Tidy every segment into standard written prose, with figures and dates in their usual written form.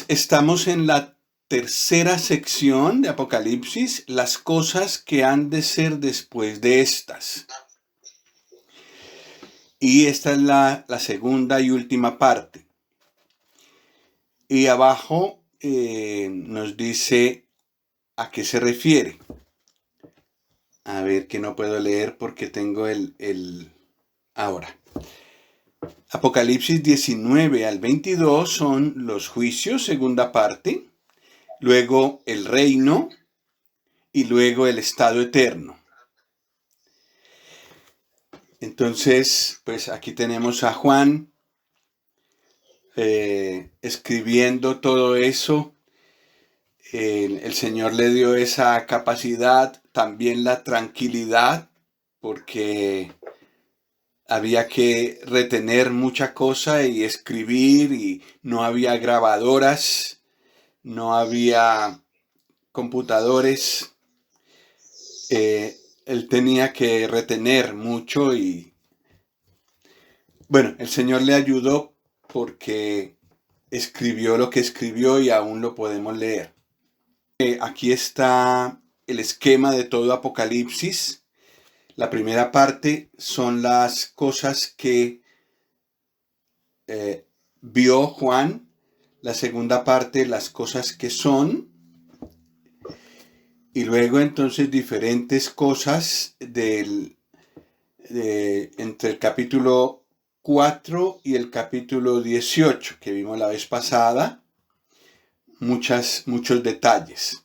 Estamos en la tercera sección de Apocalipsis, las cosas que han de ser después de estas. Y esta es la segunda y última parte. Y abajo nos dice a qué se refiere. A ver, que no puedo leer porque tengo ahora. Apocalipsis 19 al 22 son los juicios, segunda parte, luego el reino y luego el estado eterno. Entonces, pues aquí tenemos a Juan escribiendo todo eso. El Señor le dio esa capacidad, también la tranquilidad, porque había que retener mucha cosa y escribir, y no había grabadoras, no había computadores. Él tenía que retener mucho y, bueno, el Señor le ayudó porque escribió lo que escribió y aún lo podemos leer. Aquí está el esquema de todo Apocalipsis. La primera parte son las cosas que vio Juan. La segunda parte, las cosas que son. Y luego entonces diferentes cosas entre el capítulo 4 y el capítulo 18 que vimos la vez pasada. Muchos detalles.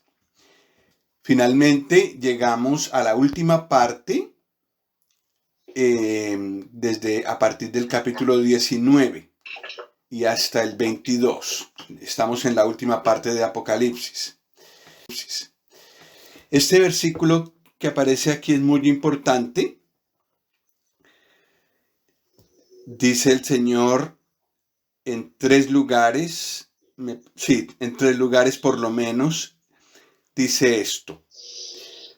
Finalmente llegamos a la última parte, a partir del capítulo 19 y hasta el 22. Estamos en la última parte de Apocalipsis. Este versículo que aparece aquí es muy importante. Dice el Señor en tres lugares, en tres lugares por lo menos, dice esto.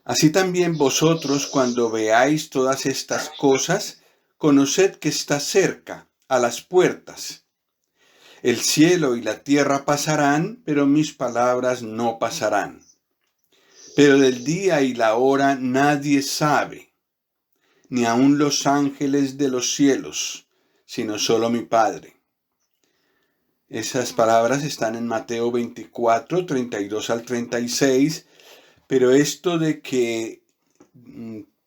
Así también vosotros, cuando veáis todas estas cosas, conoced que está cerca, a las puertas. El cielo y la tierra pasarán, pero mis palabras no pasarán. Pero del día y la hora nadie sabe, ni aun los ángeles de los cielos, sino solo mi Padre. Esas palabras están en Mateo 24, 32 al 36, pero esto de que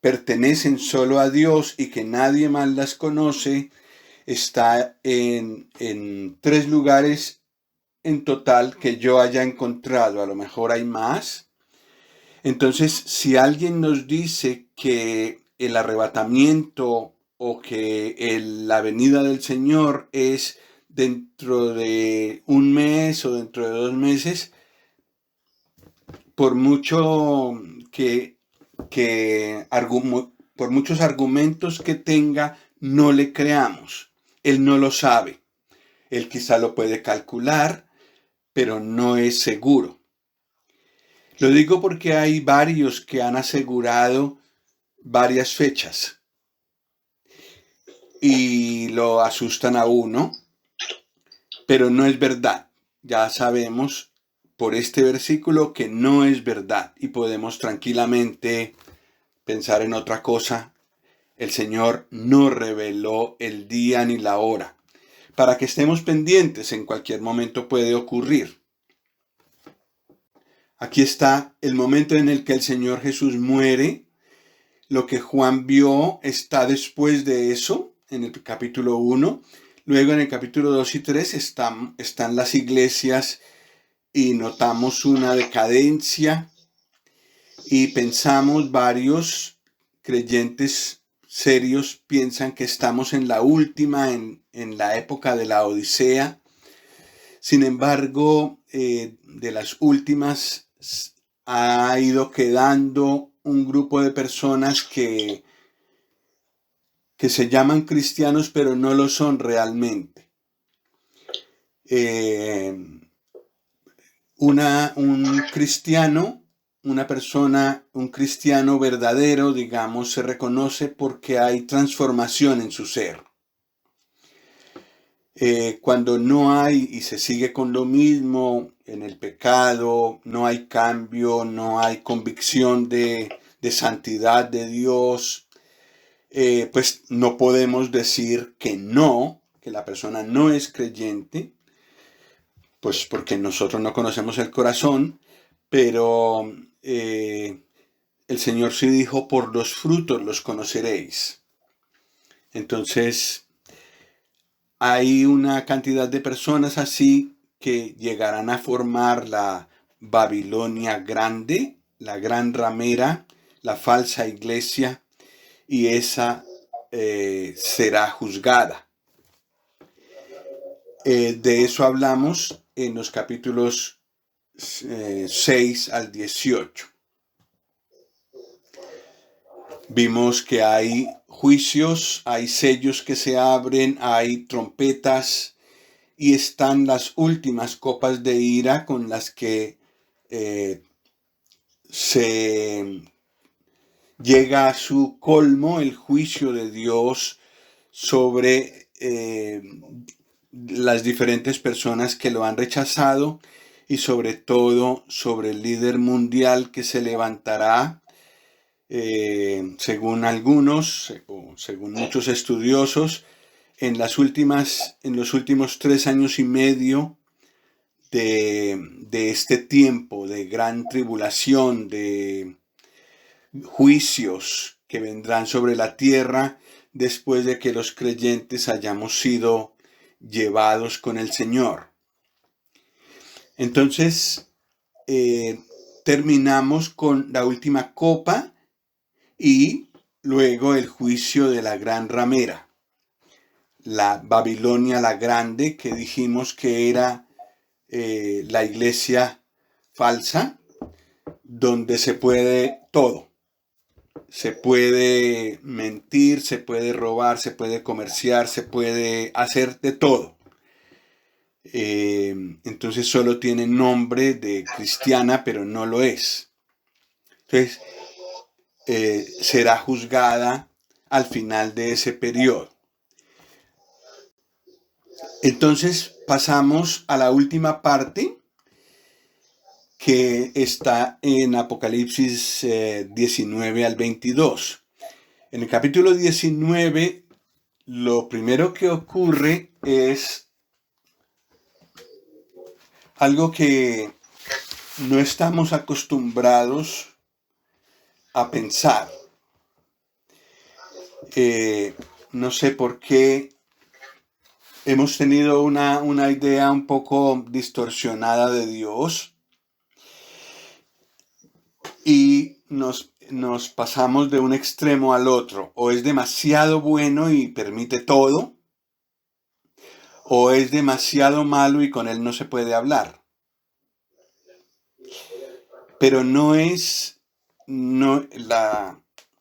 pertenecen solo a Dios y que nadie más las conoce, está en tres lugares en total que yo haya encontrado. A lo mejor hay más. Entonces, si alguien nos dice que el arrebatamiento o que la venida del Señor es dentro de un mes o dentro de 2 meses, por mucho por muchos argumentos que tenga, no le creamos. Él no lo sabe. Él quizá lo puede calcular, pero no es seguro. Lo digo porque hay varios que han asegurado varias fechas y lo asustan a uno, pero no es verdad. Ya sabemos por este versículo que no es verdad y podemos tranquilamente pensar en otra cosa. El Señor no reveló el día ni la hora. Para que estemos pendientes, en cualquier momento puede ocurrir. Aquí está el momento en el que el Señor Jesús muere. Lo que Juan vio está después de eso, en el capítulo 1. Luego en el capítulo 2 y 3 están las iglesias y notamos una decadencia y pensamos, varios creyentes serios piensan que estamos en la última, en la época de la Odisea. Sin embargo, de las últimas ha ido quedando un grupo de personas que se llaman cristianos, pero no lo son realmente. Un cristiano, un cristiano verdadero, digamos, se reconoce porque hay transformación en su ser. Cuando no hay y se sigue con lo mismo en el pecado, no hay cambio, no hay convicción de santidad de Dios, pues no podemos decir que no, que la persona no es creyente, pues porque nosotros no conocemos el corazón, pero el Señor sí dijo, por los frutos los conoceréis. Entonces, hay una cantidad de personas así que llegarán a formar la Babilonia grande, la gran ramera, la falsa iglesia, y esa será juzgada. De eso hablamos en los capítulos 6 al 18. Vimos que hay juicios, hay sellos que se abren, hay trompetas y están las últimas copas de ira con las que se llega a su colmo el juicio de Dios sobre las diferentes personas que lo han rechazado y sobre todo sobre el líder mundial que se levantará, según algunos, o según muchos estudiosos, en los últimos 3 años y medio de este tiempo de gran tribulación, de juicios que vendrán sobre la tierra después de que los creyentes hayamos sido llevados con el Señor. Entonces, terminamos con la última copa y luego el juicio de la gran ramera, la Babilonia la Grande, que dijimos que era la iglesia falsa, donde se puede todo. Se puede mentir, se puede robar, se puede comerciar, se puede hacer de todo. Entonces solo tiene nombre de cristiana, pero no lo es. Entonces, será juzgada al final de ese periodo. Entonces pasamos a la última parte, que está en Apocalipsis 19 al 22. En el capítulo 19, lo primero que ocurre es algo que no estamos acostumbrados a pensar. No sé por qué hemos tenido una idea un poco distorsionada de Dios y nos pasamos de un extremo al otro. O es demasiado bueno y permite todo, o es demasiado malo y con él no se puede hablar. Pero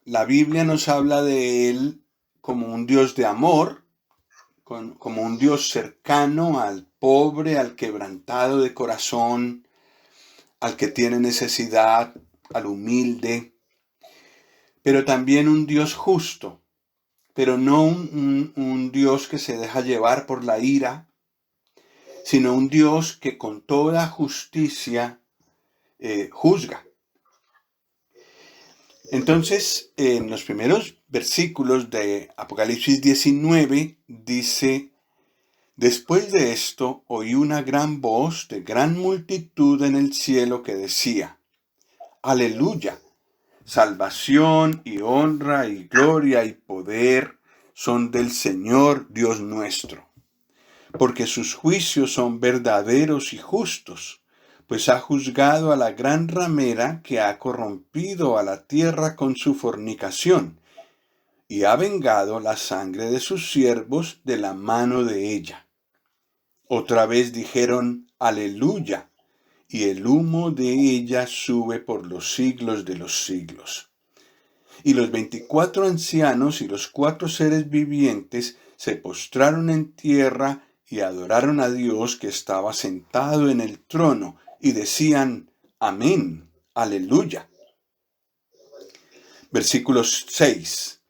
la Biblia nos habla de él como un Dios de amor, como un Dios cercano al pobre, al quebrantado de corazón, al que tiene necesidad, al humilde, pero también un Dios justo, pero no un Dios que se deja llevar por la ira, sino un Dios que con toda justicia juzga. Entonces, en los primeros versículos de Apocalipsis 19 dice: después de esto oí una gran voz de gran multitud en el cielo que decía: Aleluya, salvación y honra y gloria y poder son del Señor Dios nuestro, porque sus juicios son verdaderos y justos, pues ha juzgado a la gran ramera que ha corrompido a la tierra con su fornicación, y ha vengado la sangre de sus siervos de la mano de ella. Otra vez dijeron: Aleluya, y el humo de ella sube por los siglos de los siglos. Y los 24 ancianos y los 4 seres vivientes se postraron en tierra y adoraron a Dios que estaba sentado en el trono, y decían: Amén, aleluya. Versículo 6.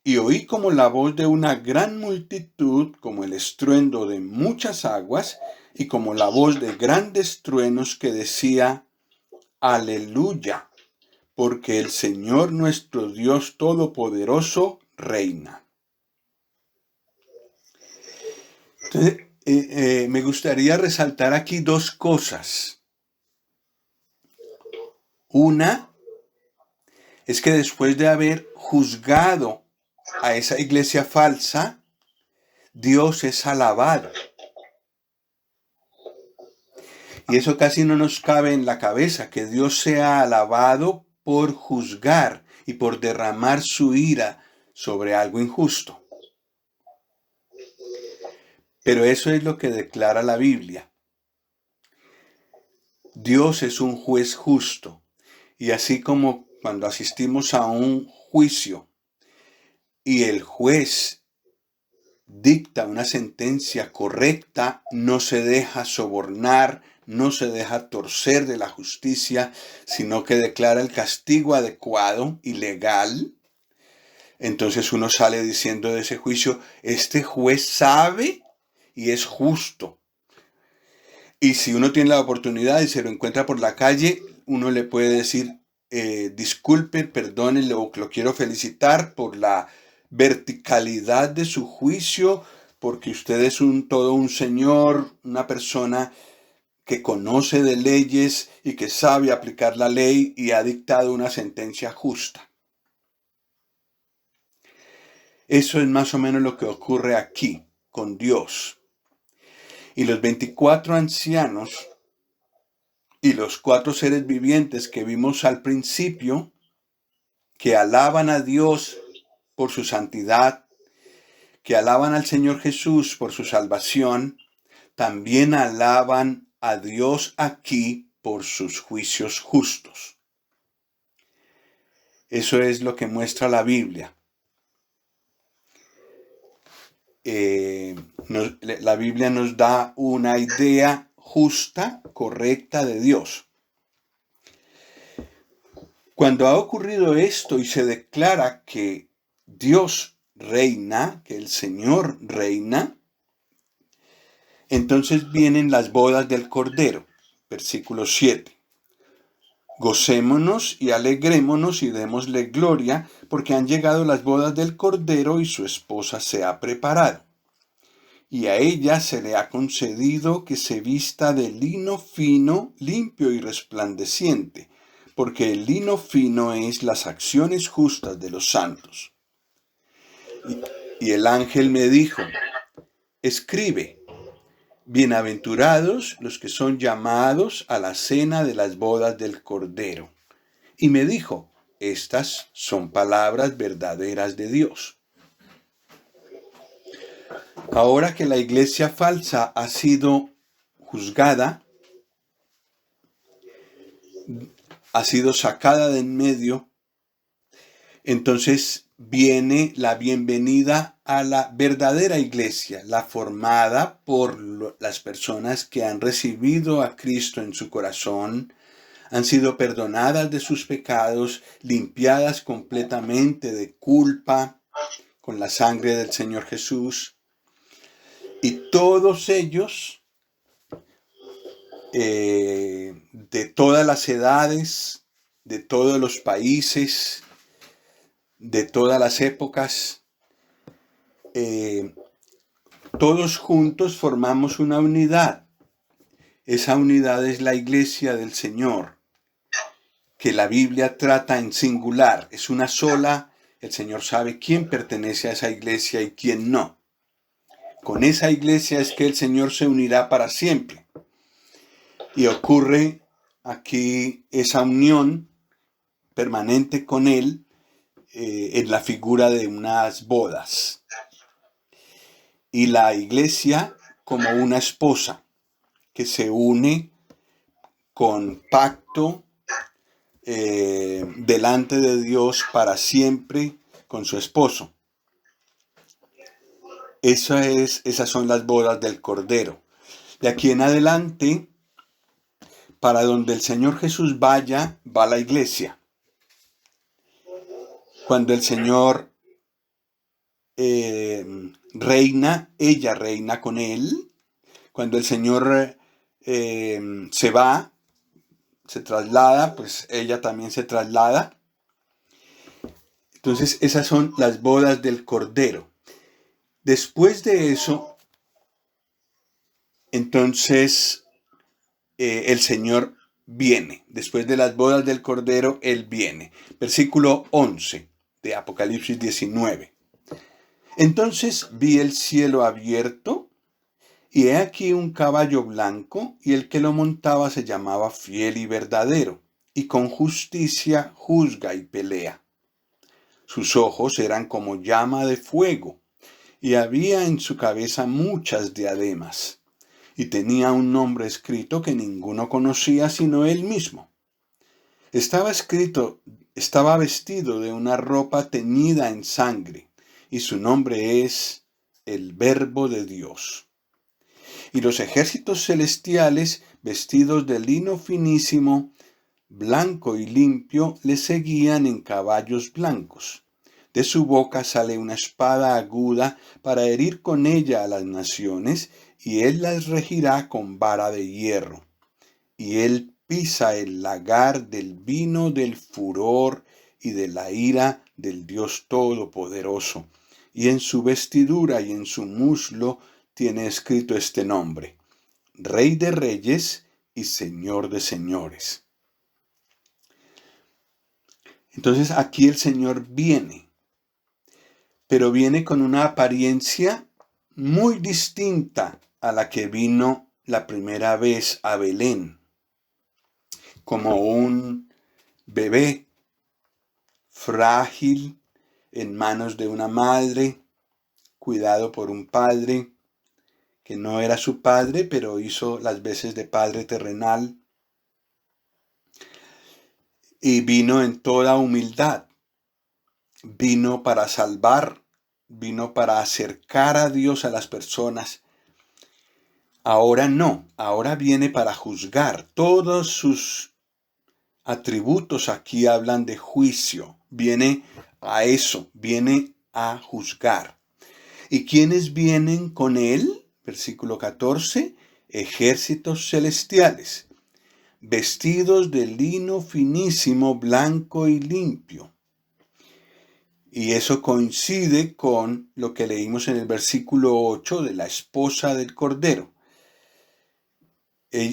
y oí como la voz de una gran multitud, como el estruendo de muchas aguas, y como la voz de grandes truenos que decía, Aleluya, porque el Señor nuestro Dios Todopoderoso reina. Entonces, me gustaría resaltar aquí dos cosas. Una es que después de haber juzgado a esa iglesia falsa, Dios es alabado. Y eso casi no nos cabe en la cabeza, que Dios sea alabado por juzgar y por derramar su ira sobre algo injusto. Pero eso es lo que declara la Biblia. Dios es un juez justo. Y así como cuando asistimos a un juicio y el juez dicta una sentencia correcta, no se deja sobornar, no se deja torcer de la justicia, sino que declara el castigo adecuado y legal. Entonces uno sale diciendo de ese juicio, este juez sabe y es justo. Y si uno tiene la oportunidad y se lo encuentra por la calle, uno le puede decir, disculpe, perdone, lo quiero felicitar por la verticalidad de su juicio, porque usted es todo un señor, una persona que conoce de leyes y que sabe aplicar la ley y ha dictado una sentencia justa. Eso es más o menos lo que ocurre aquí con Dios. Y los 24 ancianos y los 4 seres vivientes que vimos al principio, que alaban a Dios por su santidad, que alaban al Señor Jesús por su salvación, también alaban a Dios aquí por sus juicios justos. Eso es lo que muestra la Biblia. La Biblia nos da una idea justa, correcta de Dios. Cuando ha ocurrido esto y se declara que Dios reina, que el Señor reina, entonces vienen las bodas del Cordero, versículo 7. Gocémonos y alegrémonos y démosle gloria, porque han llegado las bodas del Cordero y su esposa se ha preparado. Y a ella se le ha concedido que se vista de lino fino, limpio y resplandeciente, porque el lino fino es las acciones justas de los santos. Y el ángel me dijo, escribe, bienaventurados los que son llamados a la cena de las bodas del Cordero. Y me dijo, estas son palabras verdaderas de Dios. Ahora que la iglesia falsa ha sido juzgada, ha sido sacada de en medio, entonces viene la bienvenida a la verdadera iglesia, la formada por las personas que han recibido a Cristo en su corazón, han sido perdonadas de sus pecados, limpiadas completamente de culpa con la sangre del Señor Jesús. Y todos ellos, de todas las edades, de todos los países, de todas las épocas, todos juntos formamos una unidad. Esa unidad es la iglesia del Señor, que la Biblia trata en singular. Es una sola. El Señor sabe quién pertenece a esa iglesia y quién no. Con esa iglesia es que el Señor se unirá para siempre. Y ocurre aquí esa unión permanente con Él en la figura de unas bodas. Y la iglesia como una esposa que se une con pacto delante de Dios para siempre con su esposo. Esas son las bodas del Cordero. De aquí en adelante, para donde el Señor Jesús vaya, va la iglesia. Cuando el Señor ella reina con él. Cuando el Señor se va, se traslada, pues ella también se traslada. Entonces esas son las bodas del Cordero. Después de eso, entonces el Señor viene. Después de las bodas del Cordero, Él viene. Versículo 11 de Apocalipsis 19. Entonces vi el cielo abierto, y he aquí un caballo blanco, y el que lo montaba se llamaba Fiel y Verdadero, y con justicia juzga y pelea. Sus ojos eran como llama de fuego, y había en su cabeza muchas diademas, y tenía un nombre escrito que ninguno conocía sino él mismo. Estaba vestido de una ropa teñida en sangre, y su nombre es el Verbo de Dios. Y los ejércitos celestiales, vestidos de lino finísimo, blanco y limpio, le seguían en caballos blancos. De su boca sale una espada aguda para herir con ella a las naciones, y él las regirá con vara de hierro. Y él pisa el lagar del vino del furor y de la ira del Dios Todopoderoso. Y en su vestidura y en su muslo tiene escrito este nombre: Rey de Reyes y Señor de Señores. Entonces aquí el Señor viene, pero viene con una apariencia muy distinta a la que vino la primera vez a Belén, como un bebé frágil en manos de una madre, cuidado por un padre que no era su padre, pero hizo las veces de padre terrenal, y vino en toda humildad. Vino para salvar, vino para acercar a Dios a las personas. Ahora no, ahora viene para juzgar. Todos sus atributos aquí hablan de juicio. Viene a eso, viene a juzgar. ¿Y quiénes vienen con él? Versículo 14, ejércitos celestiales, vestidos de lino finísimo, blanco y limpio. Y eso coincide con lo que leímos en el versículo 8 de la esposa del Cordero.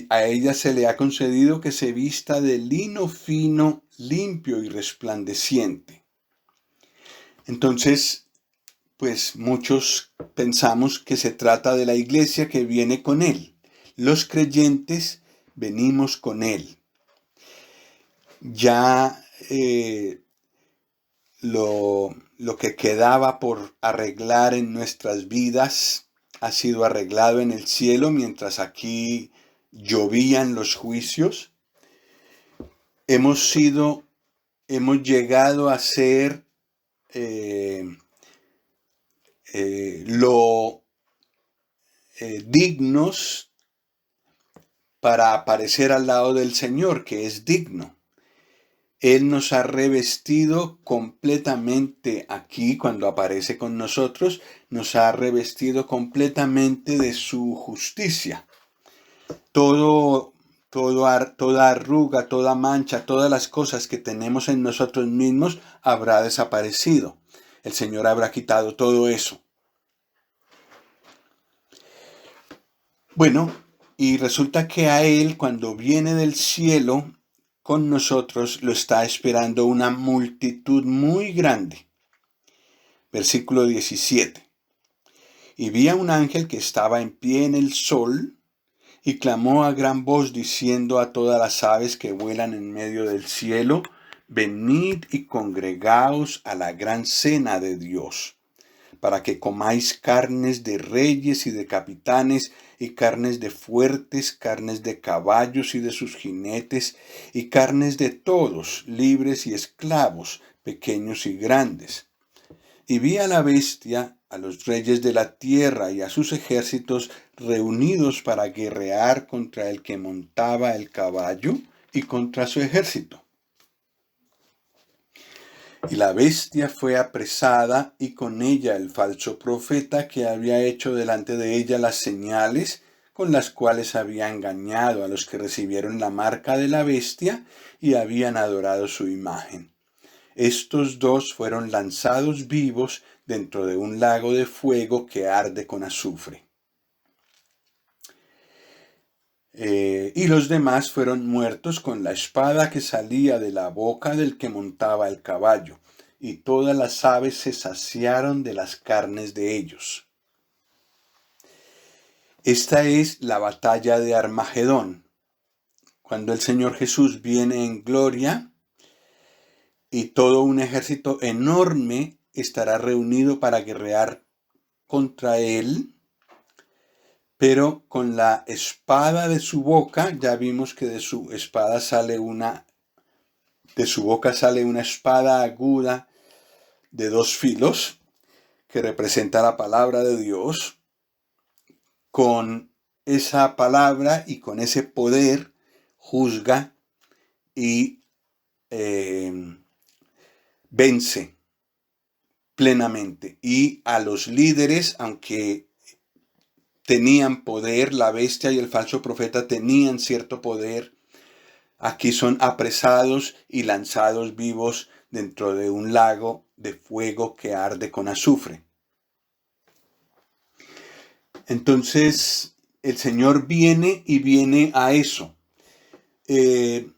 A ella se le ha concedido que se vista de lino fino, limpio y resplandeciente. Entonces, pues muchos pensamos que se trata de la iglesia que viene con él. Los creyentes venimos con él. Ya lo que quedaba por arreglar en nuestras vidas ha sido arreglado en el cielo, mientras aquí llovían los juicios. Hemos llegado a ser dignos para aparecer al lado del Señor, que es digno. Él nos ha revestido completamente aquí, cuando aparece con nosotros, nos ha revestido completamente de su justicia. Toda arruga, toda mancha, todas las cosas que tenemos en nosotros mismos habrá desaparecido. El Señor habrá quitado todo eso. Bueno, y resulta que a Él, cuando viene del cielo con nosotros, lo está esperando una multitud muy grande. Versículo 17. Y vi a un ángel que estaba en pie en el sol, y clamó a gran voz diciendo a todas las aves que vuelan en medio del cielo: venid y congregaos a la gran cena de Dios, para que comáis carnes de reyes y de capitanes, y carnes de fuertes, carnes de caballos y de sus jinetes, y carnes de todos, libres y esclavos, pequeños y grandes. Y vi a la bestia, a los reyes de la tierra y a sus ejércitos reunidos para guerrear contra el que montaba el caballo y contra su ejército. Y la bestia fue apresada y con ella el falso profeta que había hecho delante de ella las señales con las cuales había engañado a los que recibieron la marca de la bestia y habían adorado su imagen. Estos dos fueron lanzados vivos dentro de un lago de fuego que arde con azufre. Y los demás fueron muertos con la espada que salía de la boca del que montaba el caballo, y todas las aves se saciaron de las carnes de ellos. Esta es la batalla de Armagedón, cuando el Señor Jesús viene en gloria y todo un ejército enorme estará reunido para guerrear contra él, pero con la espada de su boca. Ya vimos que de su boca sale una espada aguda de 2 filos, que representa la palabra de Dios. Con esa palabra y con ese poder juzga y vence plenamente. Y a los líderes, aunque tenían poder, la bestia y el falso profeta tenían cierto poder, aquí son apresados y lanzados vivos dentro de un lago de fuego que arde con azufre. Entonces, el Señor viene y viene a eso. De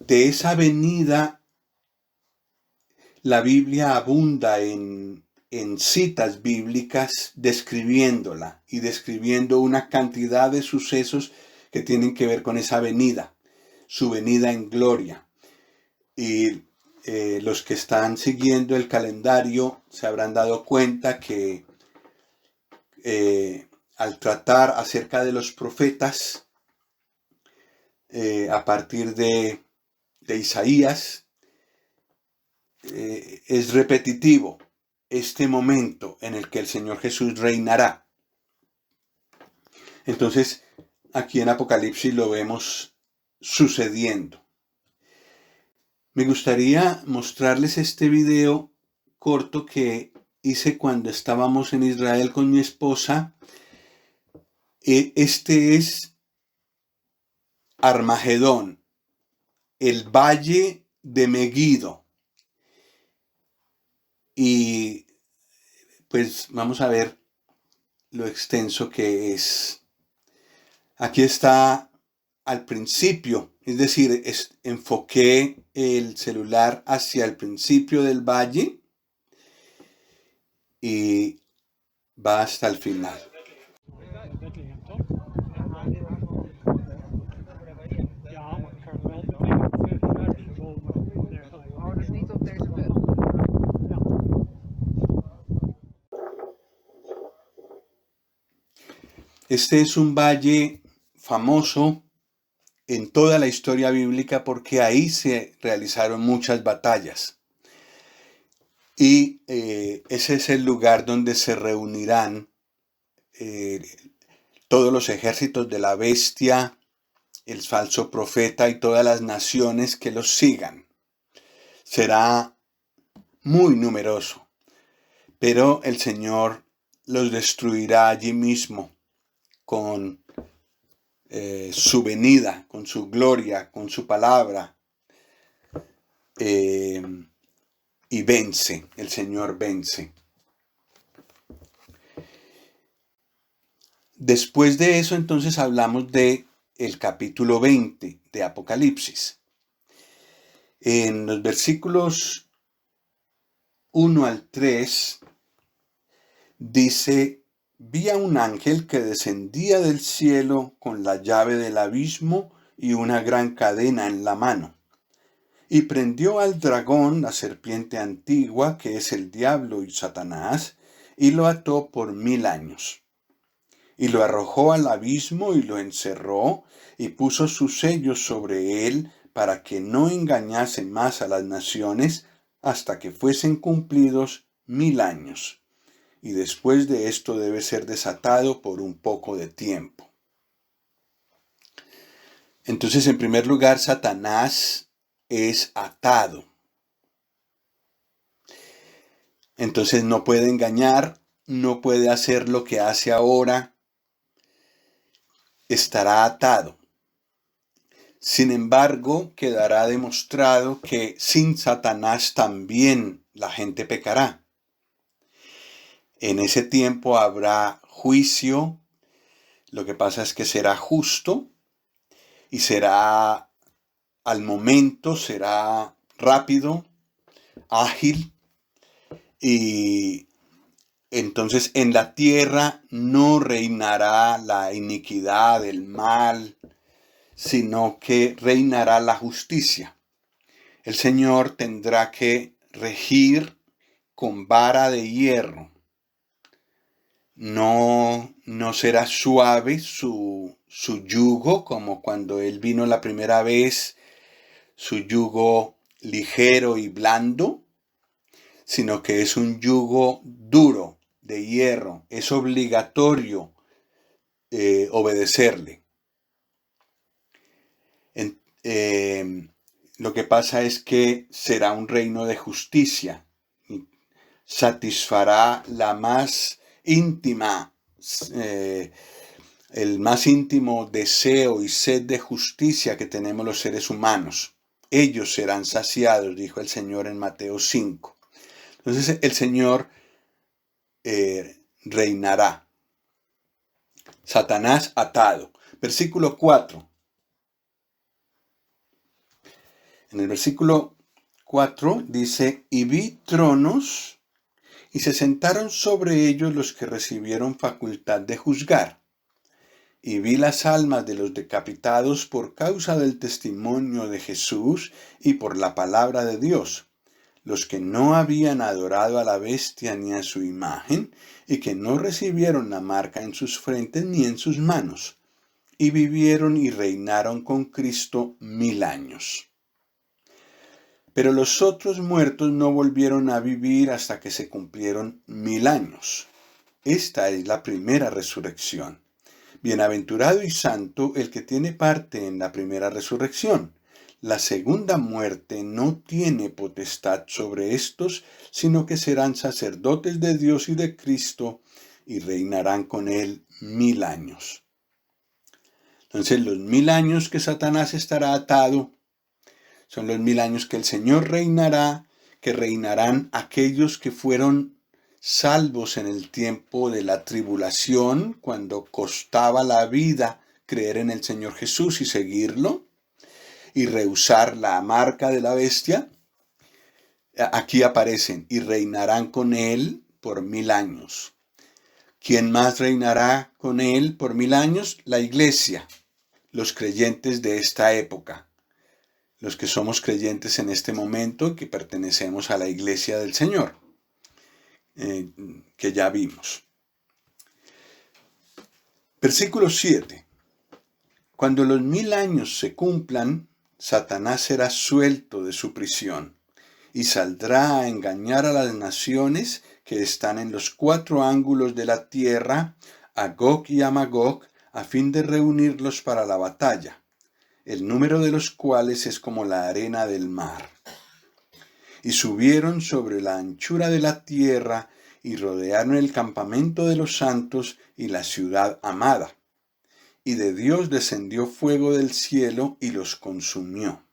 esa venida, la Biblia abunda en citas bíblicas describiéndola y describiendo una cantidad de sucesos que tienen que ver con esa venida, su venida en gloria. Y los que están siguiendo el calendario se habrán dado cuenta que al tratar acerca de los profetas, a partir de Isaías, es repetitivo este momento en el que el Señor Jesús reinará. Entonces, aquí en Apocalipsis lo vemos sucediendo. Me gustaría mostrarles este video corto que hice cuando estábamos en Israel con mi esposa. Este es Armagedón, el valle de Megido. Y pues vamos a ver lo extenso que es. Aquí está al principio, es decir, enfoqué el celular hacia el principio del valle y va hasta el final. Este es un valle famoso en toda la historia bíblica porque ahí se realizaron muchas batallas. Y ese es el lugar donde se reunirán todos los ejércitos de la bestia, el falso profeta y todas las naciones que los sigan. Será muy numeroso, pero el Señor los destruirá allí mismo con su venida, con su gloria, con su palabra, y vence, el Señor vence. Después de eso, entonces hablamos de el capítulo 20 de Apocalipsis. En los versículos 1 al 3 dice: vi a un ángel que descendía del cielo con la llave del abismo y una gran cadena en la mano. Y prendió al dragón, la serpiente antigua, que es el diablo y Satanás, y lo ató por 1000 años. Y lo arrojó al abismo y lo encerró, y puso sus sellos sobre él, para que no engañase más a las naciones, hasta que fuesen cumplidos 1000 años. Y después de esto debe ser desatado por un poco de tiempo. Entonces, en primer lugar, Satanás es atado. Entonces no puede engañar, no puede hacer lo que hace ahora, estará atado. Sin embargo, quedará demostrado que sin Satanás también la gente pecará. En ese tiempo habrá juicio, lo que pasa es que será justo y será al momento, será rápido, ágil, y entonces en la tierra no reinará la iniquidad, el mal, sino que reinará la justicia. El Señor tendrá que regir con vara de hierro. No será suave su yugo, como cuando Él vino la primera vez, su yugo ligero y blando, sino que es un yugo duro, de hierro. Es obligatorio obedecerle. Lo que pasa es que será un reino de justicia. Satisfará la más íntima, el más íntimo deseo y sed de justicia que tenemos los seres humanos. Ellos serán saciados, dijo el Señor en Mateo 5. Entonces el Señor reinará. Satanás atado. Versículo 4. En el versículo 4 dice, y vi tronos, y se sentaron sobre ellos los que recibieron facultad de juzgar. Y vi las almas de los decapitados por causa del testimonio de Jesús y por la palabra de Dios, los que no habían adorado a la bestia ni a su imagen, y que no recibieron la marca en sus frentes ni en sus manos, y vivieron y reinaron con Cristo 1000 años. Pero los otros muertos no volvieron a vivir hasta que se cumplieron 1000 años. Esta es la primera resurrección. Bienaventurado y santo el que tiene parte en la primera resurrección. La segunda muerte no tiene potestad sobre estos, sino que serán sacerdotes de Dios y de Cristo y reinarán con él 1000 años. Entonces los 1000 años que Satanás estará atado son los 1000 años que el Señor reinará, que reinarán aquellos que fueron salvos en el tiempo de la tribulación, cuando costaba la vida creer en el Señor Jesús y seguirlo, y rehusar la marca de la bestia. Aquí aparecen, y reinarán con él por 1000 años. ¿Quién más reinará con él por 1000 años? La iglesia, los creyentes de esta época. Los que somos creyentes en este momento y que pertenecemos a la iglesia del Señor, que ya vimos. Versículo 7. Cuando los 1000 años se cumplan, Satanás será suelto de su prisión y saldrá a engañar a las naciones que están en los 4 ángulos de la tierra, a Gog y a Magog, a fin de reunirlos para la batalla, el número de los cuales es como la arena del mar. Y subieron sobre la anchura de la tierra y rodearon el campamento de los santos y la ciudad amada. Y de Dios descendió fuego del cielo y los consumió.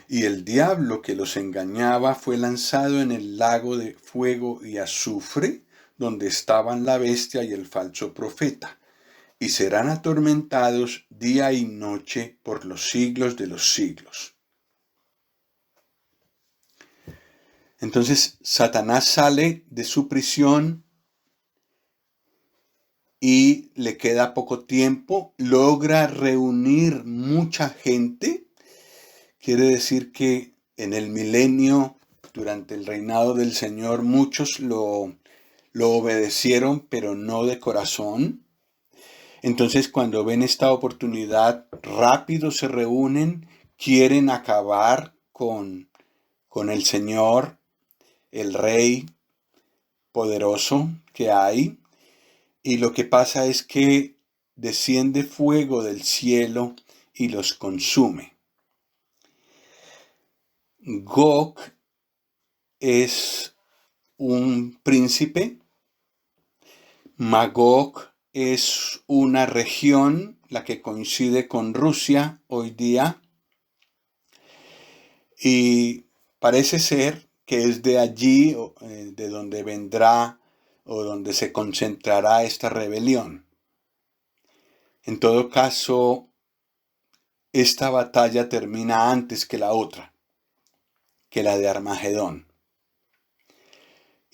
Y el diablo que los engañaba fue lanzado en el lago de fuego y azufre, donde estaban la bestia y el falso profeta, y serán atormentados día y noche por los siglos de los siglos. Entonces Satanás sale de su prisión y le queda poco tiempo, logra reunir mucha gente. Quiere decir que en el milenio, durante el reinado del Señor, muchos lo obedecieron, pero no de corazón. Entonces, cuando ven esta oportunidad, rápido se reúnen, quieren acabar con el Señor, el Rey poderoso que hay. Y lo que pasa es que desciende fuego del cielo y los consume. Gog es un príncipe. Magog es una región, la que coincide con Rusia hoy día, y parece ser que es de allí de donde vendrá o donde se concentrará esta rebelión. En todo caso, esta batalla termina antes que la otra, que la de Armagedón.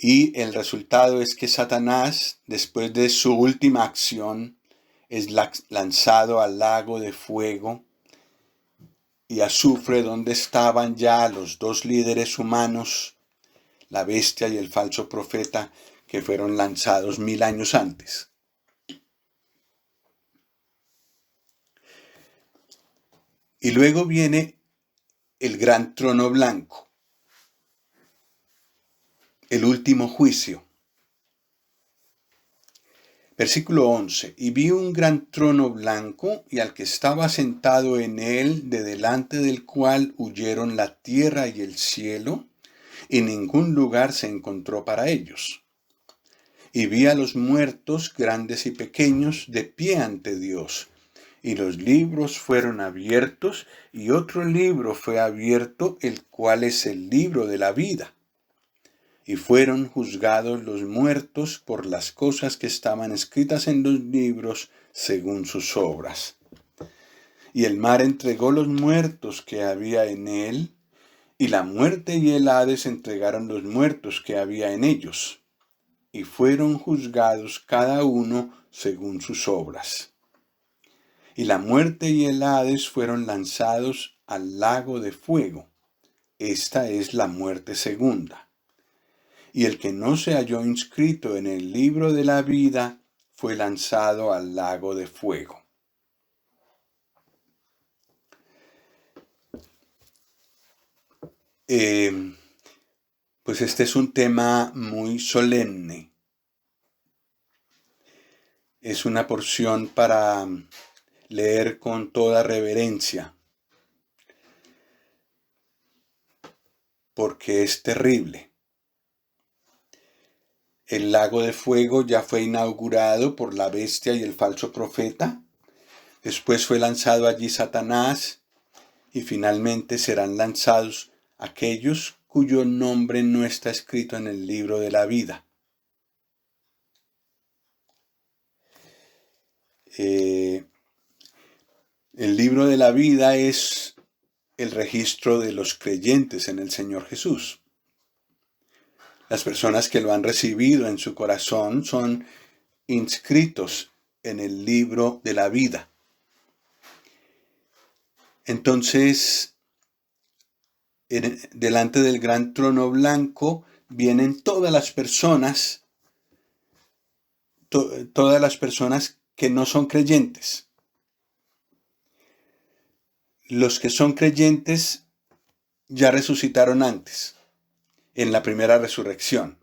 Y el resultado es que Satanás, después de su última acción, es lanzado al lago de fuego y azufre, donde estaban ya los dos líderes humanos, la bestia y el falso profeta, que fueron lanzados 1000 años antes. Y luego viene el gran trono blanco, el último juicio. Versículo 11. Y vi un gran trono blanco, y al que estaba sentado en él, de delante del cual huyeron la tierra y el cielo, y ningún lugar se encontró para ellos. Y vi a los muertos, grandes y pequeños, de pie ante Dios. Y los libros fueron abiertos, y otro libro fue abierto, el cual es el libro de la vida. Y fueron juzgados los muertos por las cosas que estaban escritas en los libros según sus obras. Y el mar entregó los muertos que había en él, y la muerte y el Hades entregaron los muertos que había en ellos, y fueron juzgados cada uno según sus obras. Y la muerte y el Hades fueron lanzados al lago de fuego. Esta es la muerte segunda. Y el que no se halló inscrito en el libro de la vida fue lanzado al lago de fuego. Pues este es un tema muy solemne. Es una porción para leer con toda reverencia, porque es terrible. El lago de fuego ya fue inaugurado por la bestia y el falso profeta. Después fue lanzado allí Satanás, y finalmente serán lanzados aquellos cuyo nombre no está escrito en el libro de la vida. El libro de la vida es el registro de los creyentes en el Señor Jesús. Las personas que lo han recibido en su corazón son inscritos en el libro de la vida. Entonces, delante del gran trono blanco vienen todas las personas que no son creyentes. Los que son creyentes ya resucitaron antes, en la primera resurrección.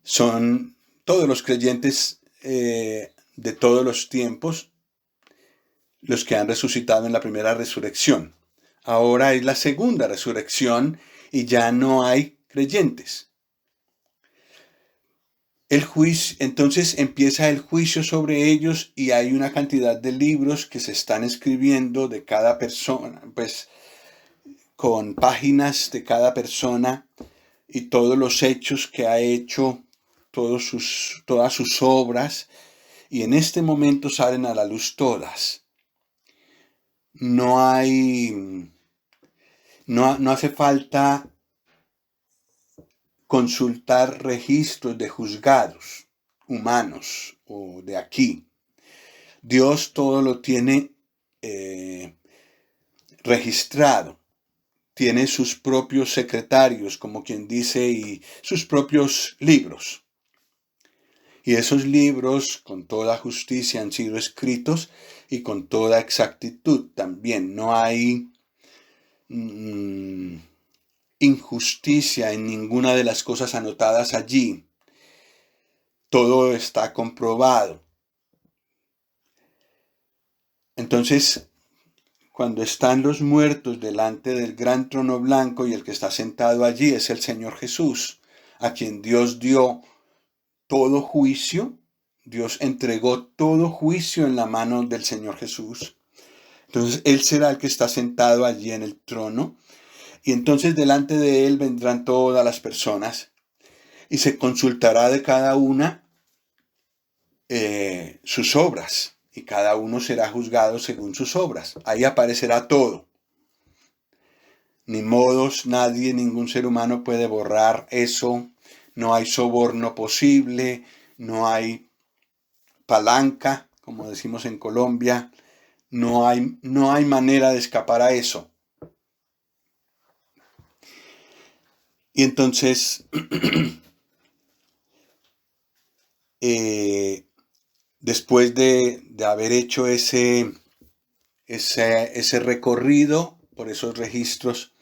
Son todos los creyentes de todos los tiempos los que han resucitado en la primera resurrección. Ahora es la segunda resurrección y ya no hay creyentes. Entonces empieza el juicio sobre ellos, y hay una cantidad de libros que se están escribiendo de cada persona, pues con páginas de cada persona y todos los hechos que ha hecho, todas sus obras, y en este momento salen a la luz todas. No hace falta consultar registros de juzgados humanos o de aquí. Dios todo lo tiene registrado. Tiene sus propios secretarios, como quien dice, y sus propios libros. Y esos libros con toda justicia han sido escritos y con toda exactitud también. No hay injusticia en ninguna de las cosas anotadas allí. Todo está comprobado. Entonces, cuando están los muertos delante del gran trono blanco y el que está sentado allí es el Señor Jesús, a quien Dios dio todo juicio, Dios entregó todo juicio en la mano del Señor Jesús. Entonces Él será el que está sentado allí en el trono y entonces delante de Él vendrán todas las personas y se consultará de cada una sus obras y cada uno será juzgado según sus obras. Ahí aparecerá todo. Ni modos, nadie, ningún ser humano puede borrar eso. No hay soborno posible, no hay palanca, como decimos en Colombia. No hay manera de escapar a eso. Y entonces, después de haber hecho ese recorrido por esos registros,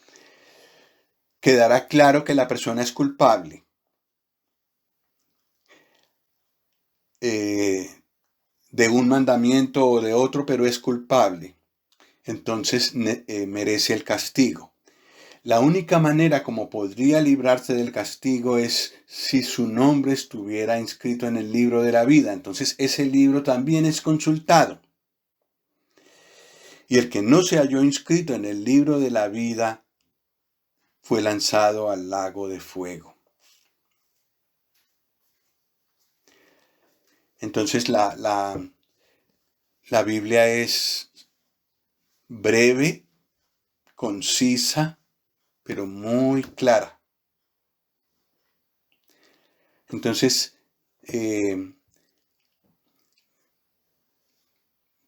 quedará claro que la persona es culpable. De un mandamiento o de otro, pero es culpable. Entonces merece el castigo. La única manera como podría librarse del castigo es si su nombre estuviera inscrito en el libro de la vida. Entonces ese libro también es consultado. Y el que no se halló inscrito en el libro de la vida fue lanzado al lago de fuego. Entonces la Biblia es breve, concisa, pero muy clara. Entonces,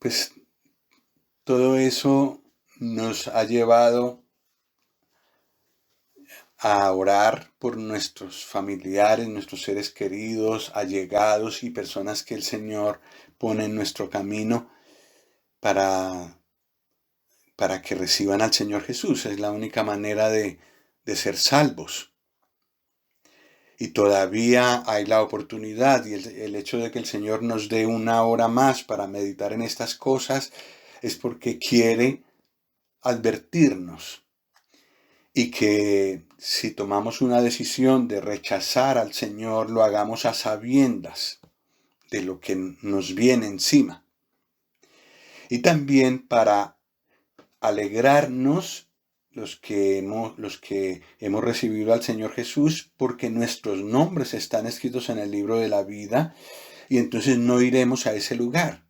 pues todo eso nos ha llevado a orar por nuestros familiares, nuestros seres queridos, allegados y personas que el Señor pone en nuestro camino para que reciban al Señor Jesús. Es la única manera de ser salvos. Y todavía hay la oportunidad y el hecho de que el Señor nos dé una hora más para meditar en estas cosas es porque quiere advertirnos y que si tomamos una decisión de rechazar al Señor, lo hagamos a sabiendas de lo que nos viene encima. Y también para alegrarnos los que hemos recibido al Señor Jesús, porque nuestros nombres están escritos en el libro de la vida y entonces no iremos a ese lugar.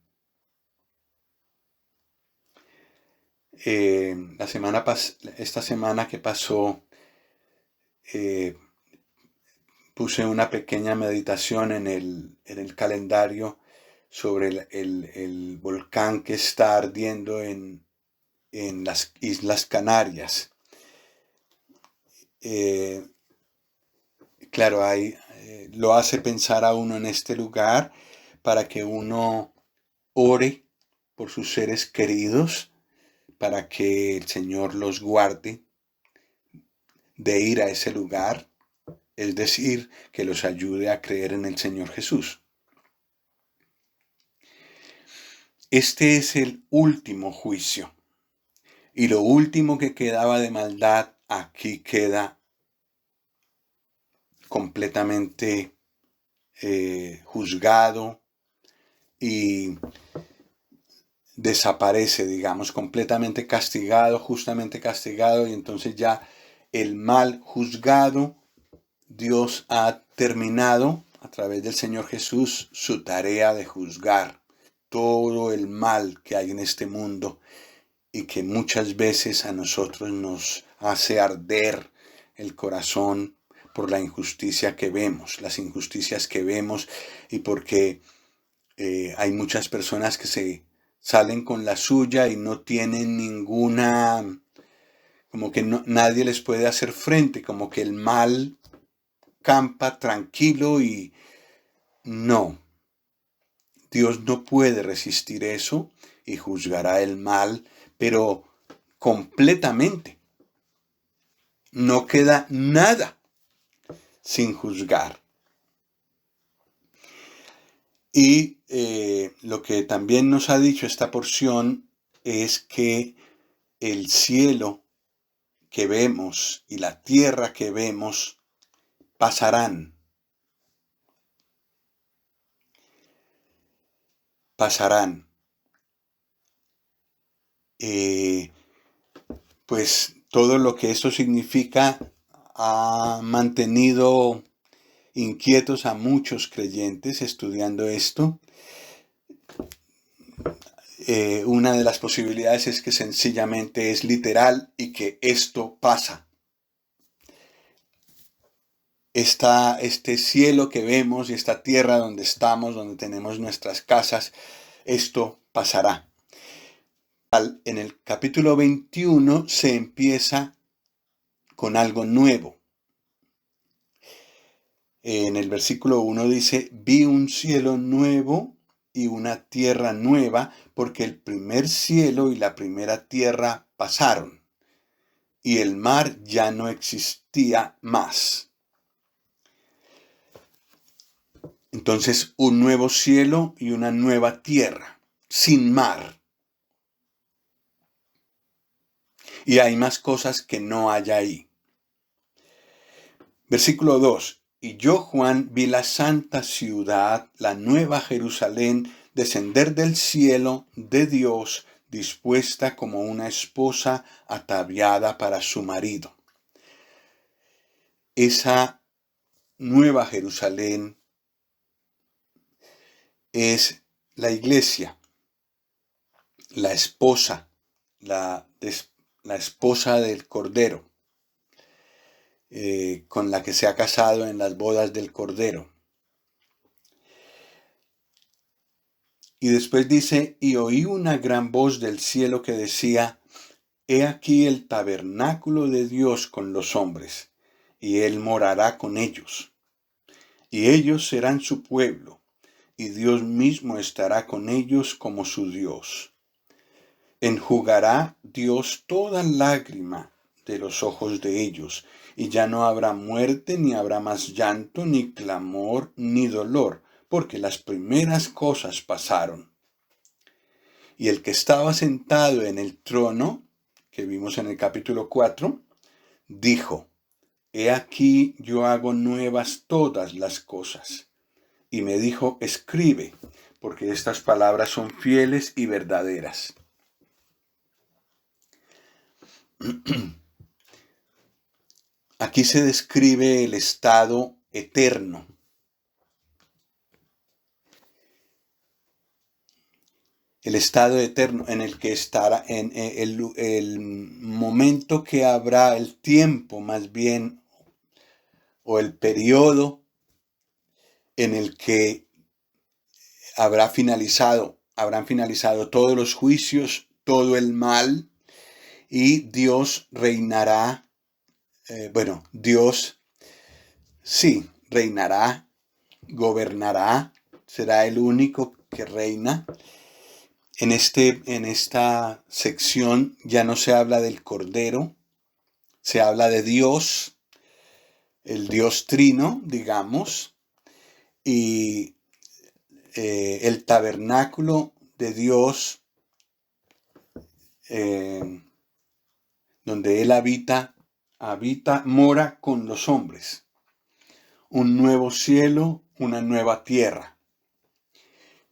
Esta semana que pasó, puse una pequeña meditación en el calendario sobre el volcán que está ardiendo en las Islas Canarias. Claro, lo hace pensar a uno en este lugar para que uno ore por sus seres queridos, para que el Señor los guarde de ir a ese lugar, es decir, que los ayude a creer en el Señor Jesús. Este es el último juicio. Y lo último que quedaba de maldad aquí queda completamente juzgado y desaparece, digamos, completamente castigado, justamente castigado, y entonces ya el mal juzgado, Dios ha terminado a través del Señor Jesús su tarea de juzgar todo el mal que hay en este mundo y que muchas veces a nosotros nos hace arder el corazón por la injusticia que vemos, las injusticias que vemos y porque hay muchas personas que se salen con la suya y no tienen ninguna, como que nadie les puede hacer frente, como que el mal campa tranquilo y no. Dios no puede resistir eso y juzgará el mal, pero completamente. No queda nada sin juzgar. Y lo que también nos ha dicho esta porción es que el cielo que vemos y la tierra que vemos pasarán. Pues todo lo que esto significa ha mantenido inquietos a muchos creyentes estudiando esto. Una de las posibilidades es que sencillamente es literal y que esto pasa. Este cielo que vemos y esta tierra donde estamos, donde tenemos nuestras casas, esto pasará. En el capítulo 21 se empieza con algo nuevo. En el versículo 1 dice, vi un cielo nuevo y una tierra nueva, porque el primer cielo y la primera tierra pasaron, y el mar ya no existía más. Entonces, un nuevo cielo y una nueva tierra, sin mar. Y hay más cosas que no hay ahí. Versículo 2. Y yo, Juan, vi la santa ciudad, la nueva Jerusalén, descender del cielo de Dios, dispuesta como una esposa ataviada para su marido. Esa nueva Jerusalén es la iglesia, la esposa, la esposa del Cordero, con la que se ha casado en las bodas del Cordero. Y después dice, y oí una gran voz del cielo que decía, he aquí el tabernáculo de Dios con los hombres, y él morará con ellos. Y ellos serán su pueblo, y Dios mismo estará con ellos como su Dios. Enjugará Dios toda lágrima de los ojos de ellos, y ya no habrá muerte, ni habrá más llanto, ni clamor, ni dolor, porque las primeras cosas pasaron. Y el que estaba sentado en el trono, que vimos en el capítulo 4, dijo, he aquí yo hago nuevas todas las cosas. Y me dijo, escribe, porque estas palabras son fieles y verdaderas. Aquí se describe el estado eterno. El estado eterno en el que estará, en el momento que habrá, el tiempo más bien, o el periodo en el que habrán finalizado todos los juicios, todo el mal, y Dios reinará, Dios sí, reinará, gobernará, será el único que reina. En esta sección ya no se habla del Cordero, se habla de Dios, el Dios trino, digamos, y el tabernáculo de Dios, donde Él habita, mora con los hombres. Un nuevo cielo, una nueva tierra.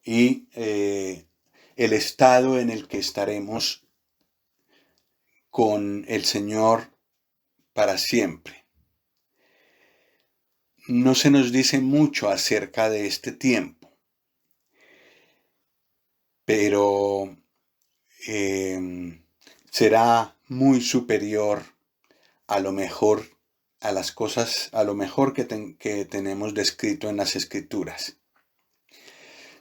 Y el estado en el que estaremos con el Señor para siempre. No se nos dice mucho acerca de este tiempo, pero será muy superior a lo mejor a las cosas, a lo mejor que tenemos descrito en las Escrituras.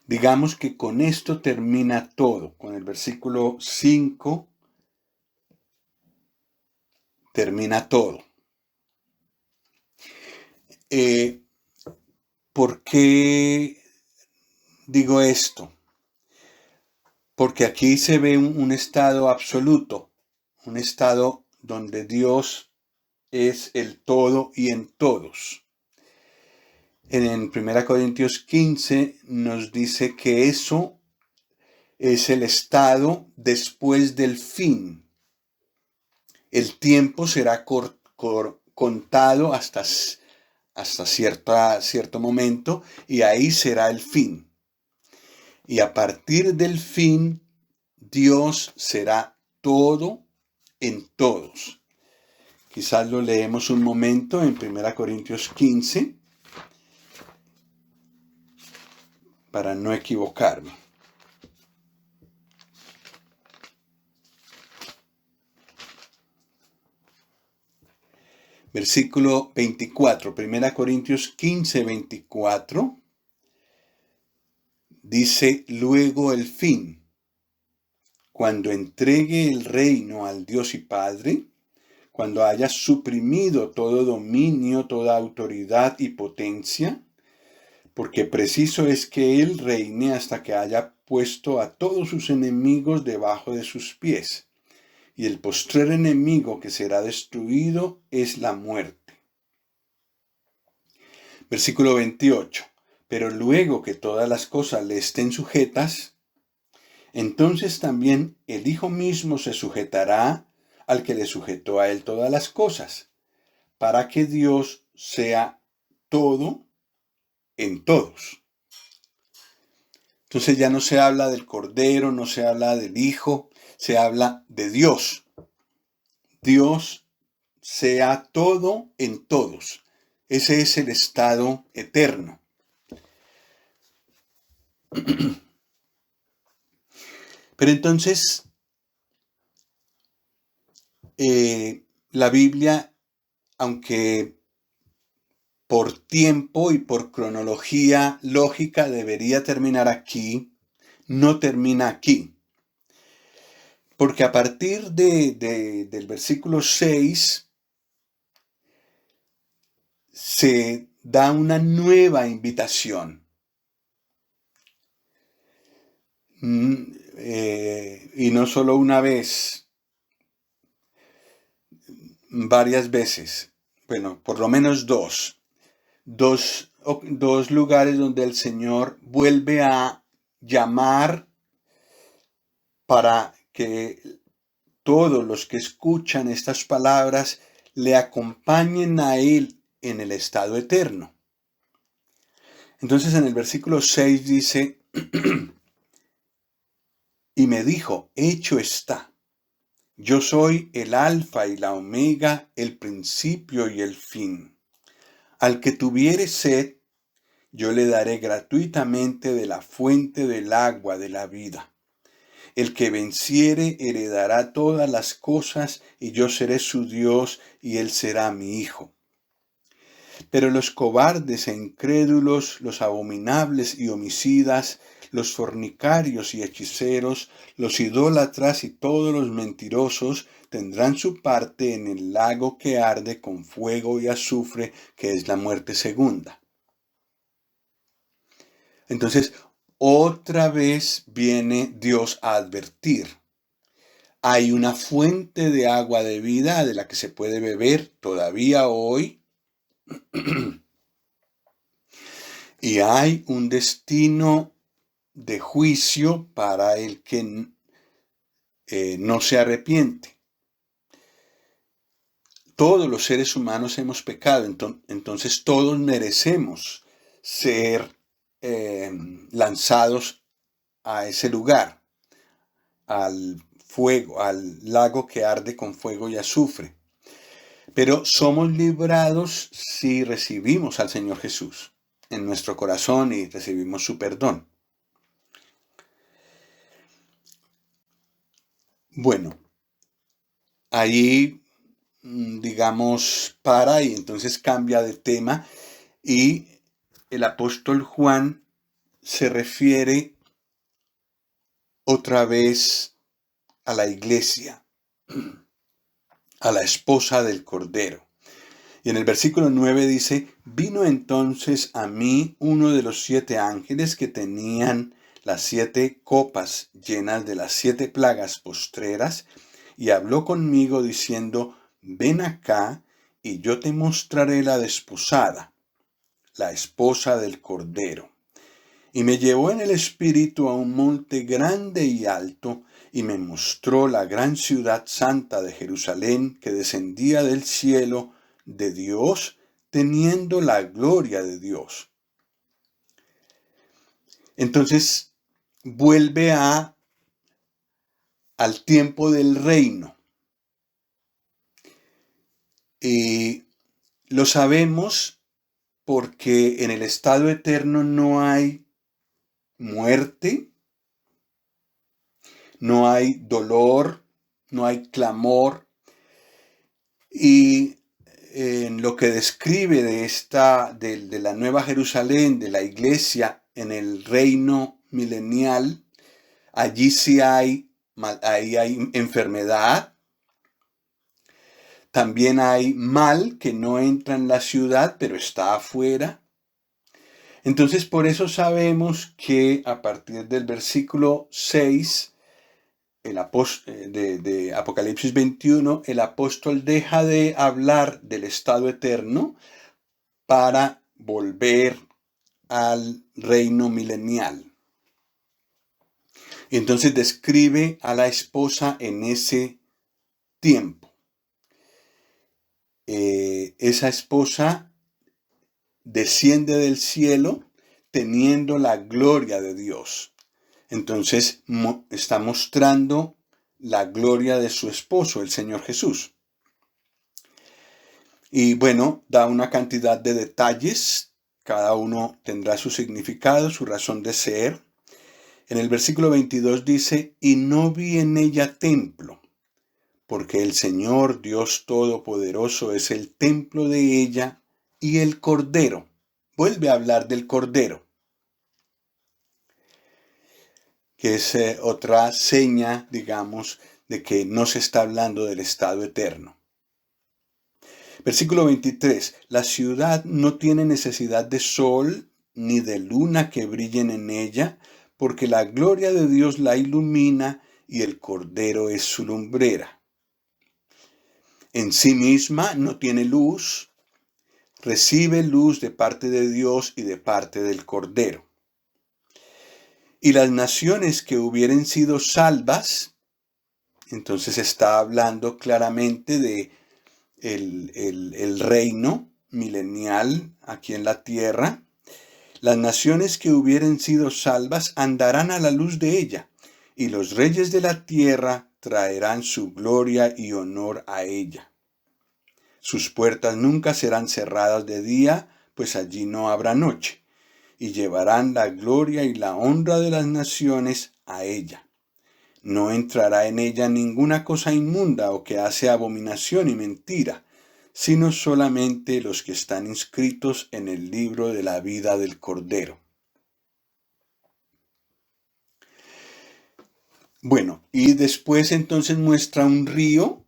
Digamos que con esto termina todo, con el versículo 5 termina todo. ¿Por qué digo esto? Porque aquí se ve un estado absoluto, un estado donde Dios es el todo y en todos. En 1 Corintios 15 nos dice que eso es el estado después del fin. El tiempo será contado hasta cierto momento y ahí será el fin. Y a partir del fin, Dios será todo en todos. Quizás lo leemos un momento en 1 Corintios 15 para no equivocarme. Versículo 24, 1 Corintios 15, 24, dice: luego el fin, cuando entregue el reino al Dios y Padre, cuando haya suprimido todo dominio, toda autoridad y potencia, porque preciso es que Él reine hasta que haya puesto a todos sus enemigos debajo de sus pies. Y el postrer enemigo que será destruido es la muerte. Versículo 28. Pero luego que todas las cosas le estén sujetas, entonces también el Hijo mismo se sujetará al que le sujetó a él todas las cosas, para que Dios sea todo en todos. Entonces ya no se habla del Cordero, no se habla del Hijo, se habla de Dios. Dios sea todo en todos. Ese es el estado eterno. Pero entonces, la Biblia, aunque por tiempo y por cronología lógica debería terminar aquí, no termina aquí. Porque a partir del versículo 6 se da una nueva invitación. Y no solo una vez, varias veces. Bueno, por lo menos dos lugares donde el Señor vuelve a llamar para que todos los que escuchan estas palabras le acompañen a Él en el estado eterno. Entonces en el versículo 6 dice: y me dijo, hecho está. Yo soy el alfa y la omega, el principio y el fin. Al que tuviere sed, yo le daré gratuitamente de la fuente del agua de la vida. El que venciere heredará todas las cosas, y yo seré su Dios, y él será mi hijo. Pero los cobardes e incrédulos, los abominables y homicidas, los fornicarios y hechiceros, los idólatras y todos los mentirosos tendrán su parte en el lago que arde con fuego y azufre, que es la muerte segunda. Entonces, otra vez viene Dios a advertir. Hay una fuente de agua de vida de la que se puede beber todavía hoy. Y hay un destino de juicio para el que no se arrepiente. Todos los seres humanos hemos pecado, entonces todos merecemos ser lanzados a ese lugar, al fuego, al lago que arde con fuego y azufre. Pero somos librados si recibimos al Señor Jesús en nuestro corazón y recibimos su perdón. Bueno, ahí, digamos, para y entonces cambia de tema y el apóstol Juan se refiere otra vez a la iglesia, a la esposa del Cordero. Y en el versículo 9 dice: vino entonces a mí uno de los 7 ángeles que tenían las 7 copas llenas de las 7 plagas postreras, y habló conmigo diciendo: ven acá, y yo te mostraré la desposada, la esposa del Cordero. Y me llevó en el espíritu a un monte grande y alto, y me mostró la gran ciudad santa de Jerusalén que descendía del cielo de Dios, teniendo la gloria de Dios. Entonces vuelve al tiempo del reino. Y lo sabemos porque en el estado eterno no hay muerte, no hay dolor, no hay clamor. Y en lo que describe de la Nueva Jerusalén, de la iglesia en el reino milenial, allí sí hay enfermedad, también hay mal que no entra en la ciudad, pero está afuera. Entonces, por eso sabemos que a partir del versículo 6 de Apocalipsis 21, el apóstol deja de hablar del estado eterno para volver al reino milenial. Y entonces describe a la esposa en ese tiempo. Esa esposa desciende del cielo teniendo la gloria de Dios. Entonces está mostrando la gloria de su esposo, el Señor Jesús. Y bueno, da una cantidad de detalles, cada uno tendrá su significado, su razón de ser. En el versículo 22 dice, y no vi en ella templo, porque el Señor Dios Todopoderoso es el templo de ella y el Cordero. Vuelve a hablar del Cordero, que es otra seña, digamos, de que no se está hablando del estado eterno. Versículo 23. La ciudad no tiene necesidad de sol ni de luna que brillen en ella, porque la gloria de Dios la ilumina y el Cordero es su lumbrera. En sí misma no tiene luz, recibe luz de parte de Dios y de parte del Cordero. Y las naciones que hubieren sido salvas, entonces está hablando claramente de el reino milenial aquí en la tierra. Las naciones que hubieren sido salvas andarán a la luz de ella, y los reyes de la tierra traerán su gloria y honor a ella. Sus puertas nunca serán cerradas de día, pues allí no habrá noche, y llevarán la gloria y la honra de las naciones a ella. No entrará en ella ninguna cosa inmunda o que hace abominación y mentira, sino solamente los que están inscritos en el libro de la vida del Cordero. Bueno, y después entonces muestra un río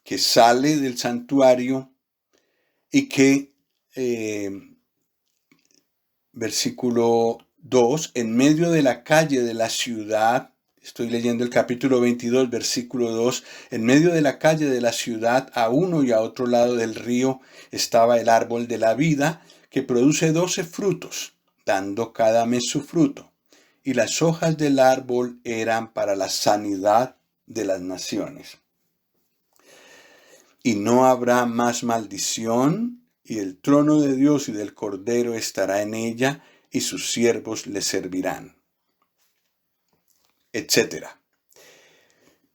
que sale del santuario y que, versículo 2, en medio de la calle de la ciudad, estoy leyendo el capítulo 22, versículo 2, en medio de la calle de la ciudad, a uno y a otro lado del río, estaba el árbol de la vida, que produce 12 frutos, dando cada mes su fruto. Y las hojas del árbol eran para la sanidad de las naciones. Y no habrá más maldición, y el trono de Dios y del Cordero estará en ella, y sus siervos le servirán, etc.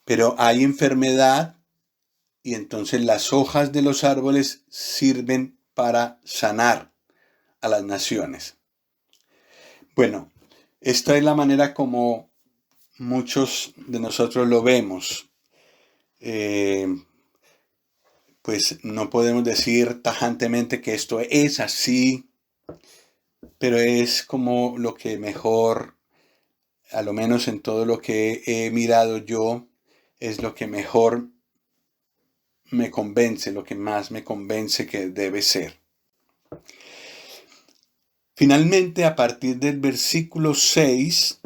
Pero hay enfermedad, y entonces las hojas de los árboles sirven para sanar a las naciones. Bueno, esta es la manera como muchos de nosotros lo vemos. Pues no podemos decir tajantemente que esto es así, pero es como lo que mejor, a lo menos en todo lo que he mirado yo, es lo que mejor me convence, lo que más me convence que debe ser. Finalmente, a partir del versículo 6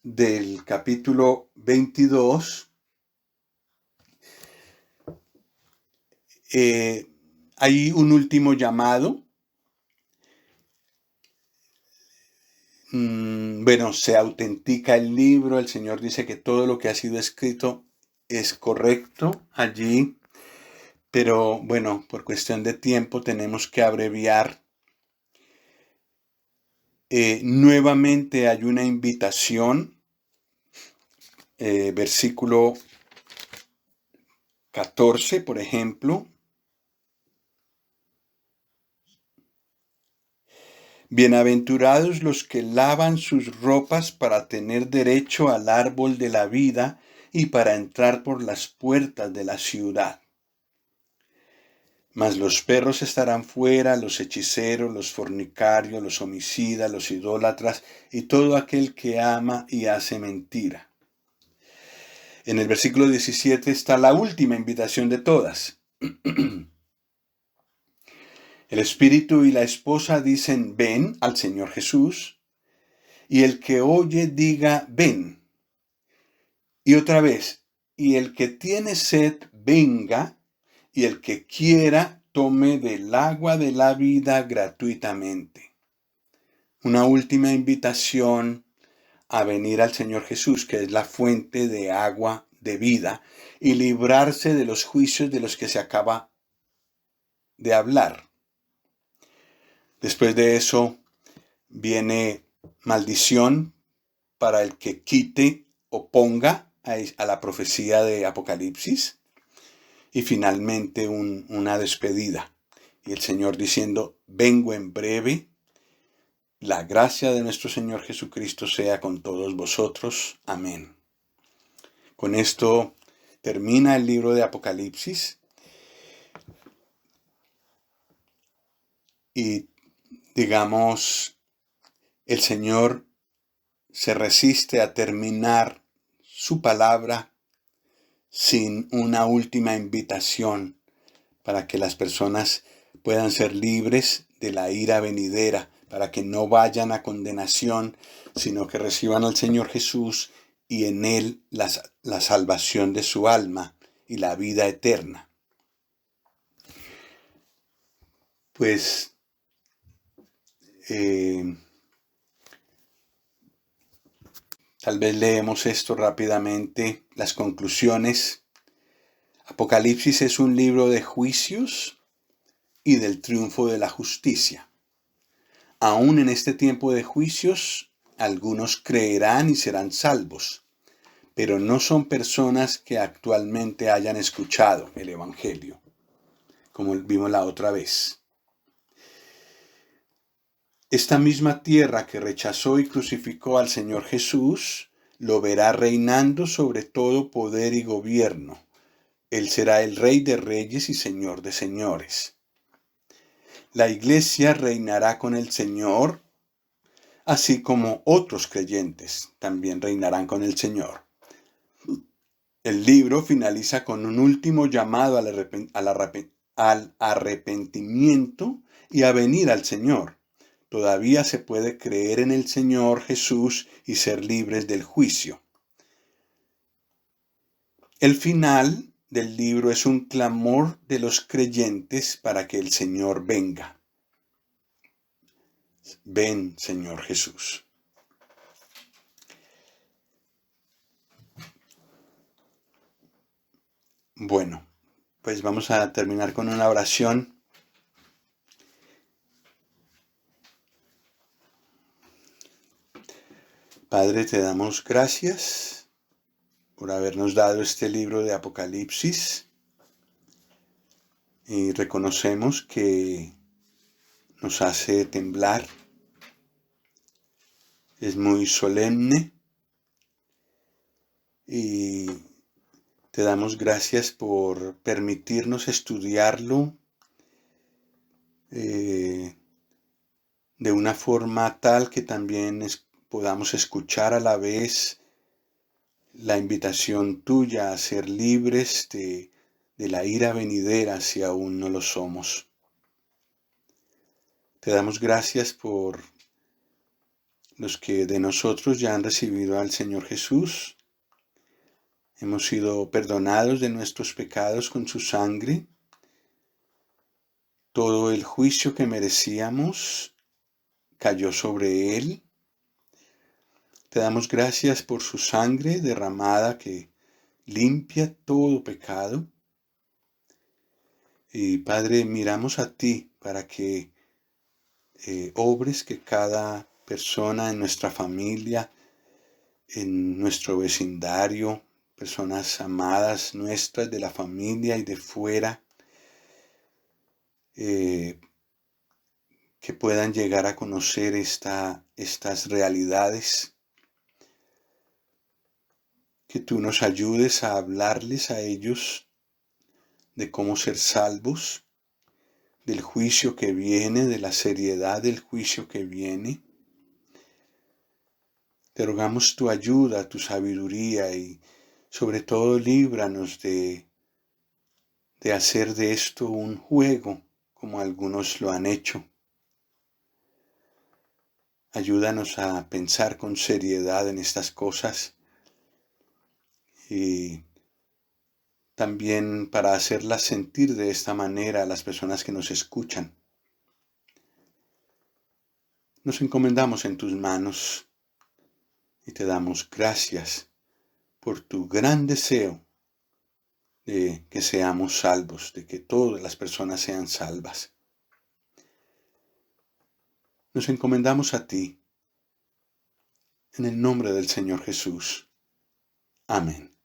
del capítulo 22, hay un último llamado. bueno, se autentica el libro, el Señor dice que todo lo que ha sido escrito es correcto allí, pero bueno, por cuestión de tiempo tenemos que abreviar. Nuevamente hay una invitación, versículo 14, por ejemplo. Bienaventurados los que lavan sus ropas para tener derecho al árbol de la vida y para entrar por las puertas de la ciudad. Mas los perros estarán fuera, los hechiceros, los fornicarios, los homicidas, los idólatras y todo aquel que ama y hace mentira. En el versículo 17 está la última invitación de todas. El espíritu y la esposa dicen ven al Señor Jesús, y el que oye diga ven. Y otra vez, y el que tiene sed venga, y el que quiera tome del agua de la vida gratuitamente. Una última invitación a venir al Señor Jesús, que es la fuente de agua de vida, y librarse de los juicios de los que se acaba de hablar. Después de eso viene maldición para el que quite o ponga a la profecía de Apocalipsis, y finalmente una despedida. Y el Señor diciendo, vengo en breve, la gracia de nuestro Señor Jesucristo sea con todos vosotros. Amén. Con esto termina el libro de Apocalipsis y digamos, el Señor se resiste a terminar su palabra sin una última invitación para que las personas puedan ser libres de la ira venidera, para que no vayan a condenación, sino que reciban al Señor Jesús y en Él la salvación de su alma y la vida eterna. Pues tal vez leemos esto rápidamente, las conclusiones. Apocalipsis es un libro de juicios y del triunfo de la justicia. Aún en este tiempo de juicios, algunos creerán y serán salvos, pero no son personas que actualmente hayan escuchado el Evangelio, como vimos la otra vez. Esta misma tierra que rechazó y crucificó al Señor Jesús, lo verá reinando sobre todo poder y gobierno. Él será el Rey de Reyes y Señor de Señores. La Iglesia reinará con el Señor, así como otros creyentes también reinarán con el Señor. El libro finaliza con un último llamado al arrepentimiento y a venir al Señor. Todavía se puede creer en el Señor Jesús y ser libres del juicio. El final del libro es un clamor de los creyentes para que el Señor venga. Ven, Señor Jesús. Bueno, pues vamos a terminar con una oración. Padre, te damos gracias por habernos dado este libro de Apocalipsis y reconocemos que nos hace temblar, es muy solemne y te damos gracias por permitirnos estudiarlo de una forma tal que también podamos escuchar a la vez la invitación tuya a ser libres de la ira venidera si aún no lo somos. Te damos gracias por los que de nosotros ya han recibido al Señor Jesús. Hemos sido perdonados de nuestros pecados con su sangre. Todo el juicio que merecíamos cayó sobre Él Te damos gracias por su sangre derramada que limpia todo pecado. Y Padre, miramos a ti para que obres que cada persona en nuestra familia, en nuestro vecindario, personas amadas nuestras de la familia y de fuera, eh, que puedan llegar a conocer estas realidades, que tú nos ayudes a hablarles a ellos de cómo ser salvos, del juicio que viene, de la seriedad del juicio que viene. Te rogamos tu ayuda, tu sabiduría y sobre todo líbranos de hacer de esto un juego, como algunos lo han hecho. Ayúdanos a pensar con seriedad en estas cosas y también para hacerlas sentir de esta manera a las personas que nos escuchan. Nos encomendamos en tus manos y te damos gracias por tu gran deseo de que seamos salvos, de que todas las personas sean salvas. Nos encomendamos a ti, en el nombre del Señor Jesús. Amén.